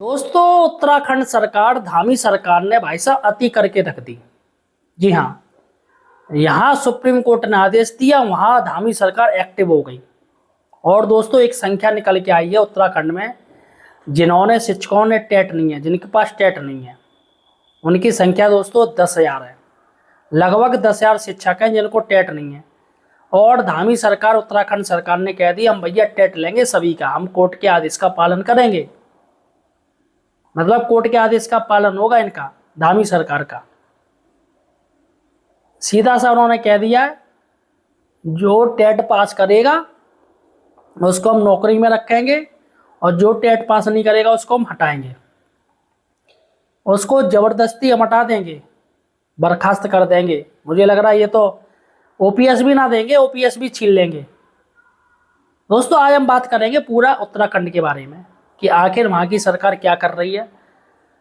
दोस्तों, उत्तराखंड सरकार धामी सरकार ने भाई साहब अति करके रख दी। जी हाँ, यहाँ सुप्रीम कोर्ट ने आदेश दिया, वहां धामी सरकार एक्टिव हो गई। और दोस्तों, एक संख्या निकल के आई है उत्तराखंड में, जिन्होंने शिक्षकों ने टेट नहीं है, जिनके पास टेट नहीं है, उनकी संख्या दोस्तों 10,000 है। लगभग 10,000 शिक्षक हैं जिनको टेट नहीं है। और धामी सरकार उत्तराखंड सरकार ने कह दी, हम भैया टेट लेंगे सभी का, हम कोर्ट के आदेश का पालन करेंगे। मतलब कोर्ट के आदेश का पालन होगा इनका, धामी सरकार का। सीधा सा उन्होंने कह दिया है, जो टेट पास करेगा उसको हम नौकरी में रखेंगे, और जो टेट पास नहीं करेगा उसको हम हटाएंगे, उसको जबरदस्ती हम हटा देंगे, बर्खास्त कर देंगे। मुझे लग रहा है ये तो ओपीएस भी ना देंगे, ओपीएस भी छीन लेंगे। दोस्तों, आज हम बात करेंगे पूरा उत्तराखंड के बारे में कि आखिर वहाँ की सरकार क्या कर रही है,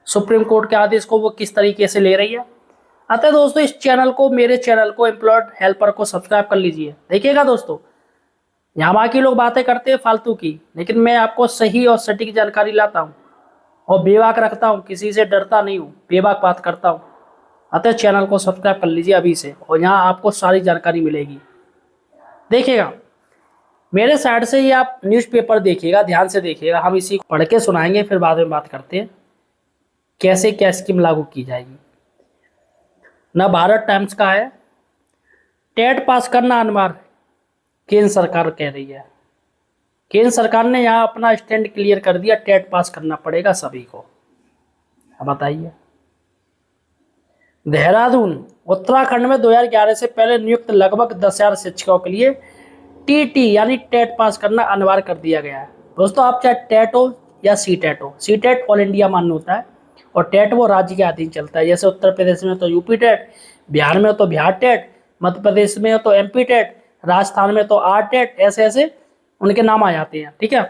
सुप्रीम कोर्ट के आदेश को वो किस तरीके से ले रही है। अतः दोस्तों, इस चैनल को, मेरे चैनल को, एम्प्लॉयड हेल्पर को सब्सक्राइब कर लीजिए। देखिएगा दोस्तों, यहाँ बाकी लोग बातें करते हैं फालतू की, लेकिन मैं आपको सही और सटीक जानकारी लाता हूँ और बेबाक रखता हूँ, किसी से डरता नहीं हूँ, बेबाक बात करता हूँ। अतः चैनल को सब्सक्राइब कर लीजिए अभी से, और यहाँ आपको सारी जानकारी मिलेगी। देखिएगा, मेरे साइड से ये आप न्यूज़पेपर देखिएगा, ध्यान से देखिएगा, हम इसी को पढ़ के सुनाएंगे, फिर बाद में बात करते हैं कैसे क्या स्कीम लागू की जाएगी। ना भारत टाइम्स का है, टेट पास करना अनिवार्य केंद्र सरकार कह रही है। केंद्र सरकार ने यहाँ अपना स्टैंड क्लियर कर दिया, टेट पास करना पड़ेगा सभी को। अब बताइए, देहरादून उत्तराखंड में 2011 से पहले नियुक्त लगभग 10,000 शिक्षकों के लिए टीटी यानी टेट पास करना अनिवार्य कर दिया गया है। दोस्तों, आप चाहे टेट हो या सी टेट हो, सी टेट ऑल इंडिया मान्य होता है और टेट वो राज्य के अधीन चलता है। जैसे उत्तर प्रदेश में तो यूपी टेट, बिहार में तो बिहार टेट, मध्य प्रदेश में तो एमपी टेट, राजस्थान में तो आर टेट, ऐसे ऐसे उनके नाम आ जाते हैं। ठीक है,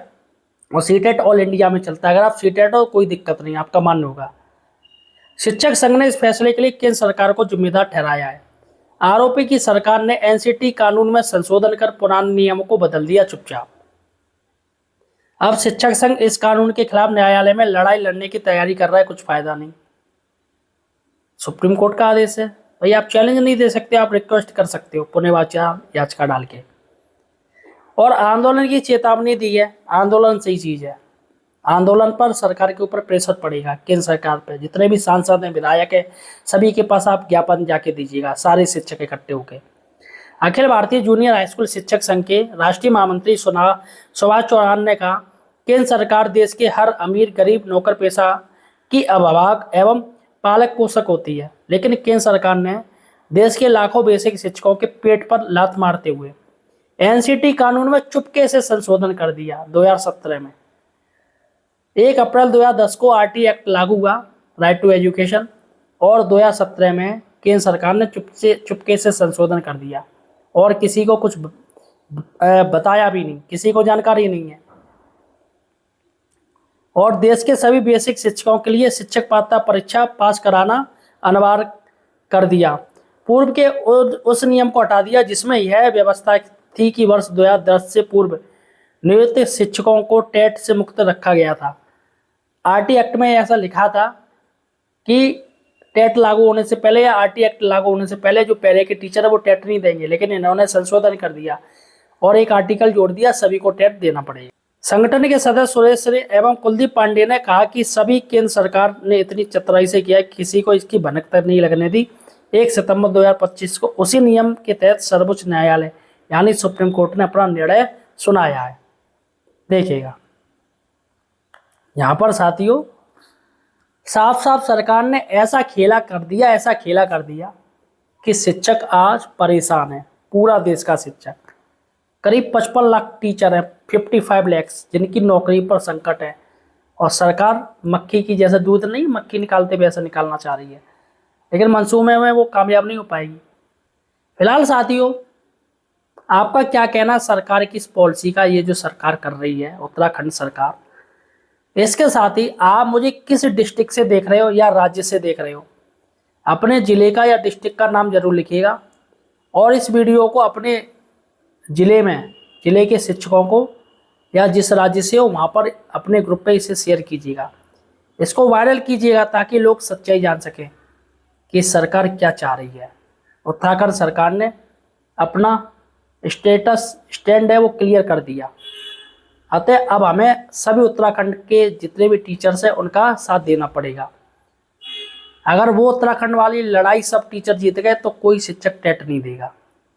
और सी टेट ऑल इंडिया में चलता है। अगर आप सी टेट हो कोई दिक्कत नहीं, आपका मान्य होगा। शिक्षक संघ ने इस फैसले के लिए केंद्र सरकार को जिम्मेदार ठहराया है। आरोपी की सरकार ने एनसीटी कानून में संशोधन कर पुराने नियमों को बदल दिया चुपचाप। अब शिक्षक संघ इस कानून के खिलाफ न्यायालय में लड़ाई लड़ने की तैयारी कर रहा है, कुछ फायदा नहीं। सुप्रीम कोर्ट का आदेश है भाई, आप चैलेंज नहीं दे सकते, आप रिक्वेस्ट कर सकते हो पुनर्विचार याचिका डाल के। और आंदोलन की चेतावनी दी है। आंदोलन सही चीज है, आंदोलन पर सरकार के ऊपर प्रेशर पड़ेगा, केंद्र सरकार पे। जितने भी सांसद हैं, विधायक है, सभी के पास आप ज्ञापन जाके दीजिएगा, सारे शिक्षक इकट्ठे होकर। Akhil Bharatiya junior high school शिक्षक संघ के राष्ट्रीय महामंत्री सुभाष चौहान ने कहा, केंद्र सरकार देश के हर अमीर गरीब नौकर पेशा की अभिभावक एवं पालक पोषक होती है, लेकिन केंद्र सरकार ने देश के लाखों बेसिक शिक्षकों के पेट पर लात मारते हुए एनसीटी कानून में चुपके से संशोधन कर दिया। 2017 में 1 अप्रैल 2010 को आरटी एक्ट लागू हुआ, राइट टू एजुकेशन, और 2017 में केंद्र सरकार ने चुपके से संशोधन कर दिया और किसी को कुछ बताया भी नहीं, किसी को जानकारी नहीं है। और देश के सभी बेसिक शिक्षकों के लिए शिक्षक पात्रता परीक्षा पास कराना अनिवार्य कर दिया। पूर्व के उस नियम को हटा दिया जिसमें यह व्यवस्था थी कि वर्ष 2010 से पूर्व नियुक्त शिक्षकों को टेट से मुक्त रखा गया था। आरटी एक्ट में ऐसा लिखा था कि टेट लागू होने से पहले या आरटी एक्ट लागू होने से पहले जो पहले के टीचर है वो टेट नहीं देंगे, लेकिन इन्होंने संशोधन कर दिया और एक आर्टिकल जोड़ दिया, सभी को टेट देना पड़ेगा। संगठन के सदस्य सुरेश श्री एवं कुलदीप पांडे ने कहा कि सभी केंद्र सरकार ने इतनी चतुराई से किया, किसी को इसकी भनक तक नहीं लगने दी। 1 सितंबर 2025 को उसी नियम के तहत सर्वोच्च न्यायालय यानी सुप्रीम कोर्ट ने अपना निर्णय सुनाया है। देखिएगा, यहाँ पर साथियों साफ साफ सरकार ने ऐसा खेला कर दिया कि शिक्षक आज परेशान है। पूरा देश का शिक्षक, करीब 55 लाख टीचर हैं, 55 लाख जिनकी नौकरी पर संकट है, और सरकार मक्खी की जैसे दूध नहीं मक्खी निकालते वैसे निकालना चाह रही है, लेकिन मंसूबे में वो कामयाब नहीं हो पाएगी। फिलहाल साथियों, आपका क्या कहना सरकार की इस पॉलिसी का, ये जो सरकार कर रही है उत्तराखंड सरकार, इसके साथ ही आप मुझे किस डिस्ट्रिक्ट से देख रहे हो या राज्य से देख रहे हो, अपने जिले का या डिस्ट्रिक्ट का नाम जरूर लिखिएगा, और इस वीडियो को अपने जिले के शिक्षकों को या जिस राज्य से हो वहाँ पर अपने ग्रुप पे इसे शेयर कीजिएगा। इसको वायरल कीजिएगा ताकि लोग सच्चाई जान सकें कि सरकार क्या चाह रही है। उत्तराखंड सरकार ने अपना स्टैंड है वो क्लियर कर दिया। अतः अब हमें सभी उत्तराखंड के जितने भी टीचर्स हैं उनका साथ देना पड़ेगा। अगर वो उत्तराखंड वाली लड़ाई सब टीचर जीत गए तो कोई शिक्षक टेट नहीं देगा।